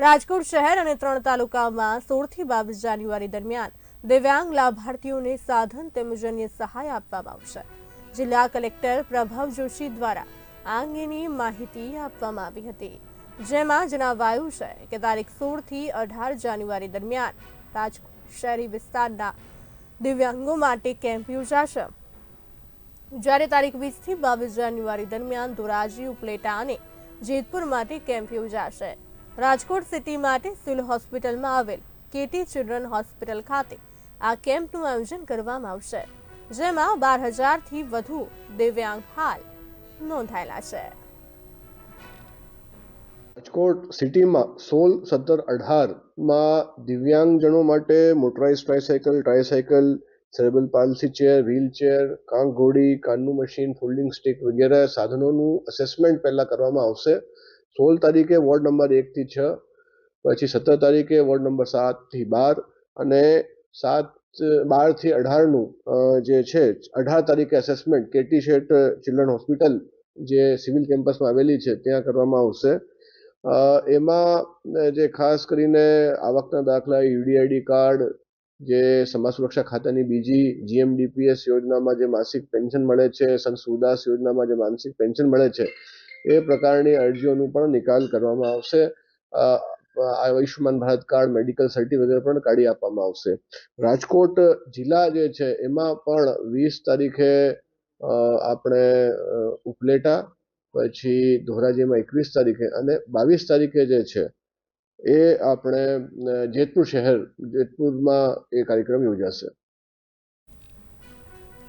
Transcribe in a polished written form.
રાજકોટ શહેર અને 3 તાલુકામાં 16 થી 22 જાન્યુઆરી દરમિયાન દિવ્યાંગ લાભાર્થીઓને સાધન તેમજ અન્ય સહાય આપવામાં આવશે। જિલ્લા કલેક્ટર પ્રભવ જોશી દ્વારા આ અંગેની માહિતી આપવામાં આવી હતી, જેમાં જણાવાયું છે કે તારીખ 16 થી 18 જાન્યુઆરી દરમિયાન રાજકોટ શહેરી વિસ્તારના દિવ્યાંગો માટે કેમ્પ યોજાશે, જ્યારે તારીખ 20 થી 22 જાન્યુઆરી દરમિયાન ધોરાજી, ઉપલેટા અને જેતપુર માટે કેમ્પ યોજાશે। રાજકોટ સિટી માટે સિવિલ હોસ્પિટલમાં આવેલ કેટી ચિલ્ડ્રન હોસ્પિટલ ખાતે આ કેમ્પનું આયોજન કરવામાં આવશે, જેમાં 12,000 થી વધુ દિવ્યાંગ હાલ નોંધાયેલા છે। રાજકોટ સિટીમાં 16, 17, 18માં દિવ્યાંગજનો માટે motorise tricycle, cerebral palsy chair, wheelchair, કાંક ઘોડી, કાનનું મશીન, ફોલ્ડિંગ સ્ટિક વગેરે સાધનોનું અસેસમેન્ટ પહેલા કરવામાં આવશે। 16 તારીખે વોર્ડ નંબર 1 થી 6, પછી 17 તારીખે વોર્ડ નંબર 7 થી 12 અને 12 થી 18નું જે છે 18 તારીખે અસેસમેન્ટ કેટી શેઠ ચિલ્ડ્રન હોસ્પિટલ જે સિવિલ કેમ્પસમાં આવેલી છે ત્યાં કરવામાં આવશે। એમાં જે ખાસ કરીને આવકના દાખલા, યુડીઆઈડી કાર્ડ, જે સમાજ સુરક્ષા ખાતાની બીજી જીએમડીપીએસ યોજનામાં જે માસિક પેન્શન મળે છે, સંત સુરદાસ યોજનામાં જે માસિક પેન્શન મળે છે, એ પ્રકારની અરજીઓનું પણ નિકાલ કરવામાં આવશે। Ayushman Bharat card, medical certificate પણ કાઢી આપવામાં આવશે। રાજકોટ જિલ્લા જે છે એમાં પણ 20 તારીખે આપણે ઉપલેટા, પછી ધોરાજીમાં 21 તારીખે અને 22 તારીખે જે છે એ આપણે જેતપુરમાં એ કાર્યક્રમ યોજાશે।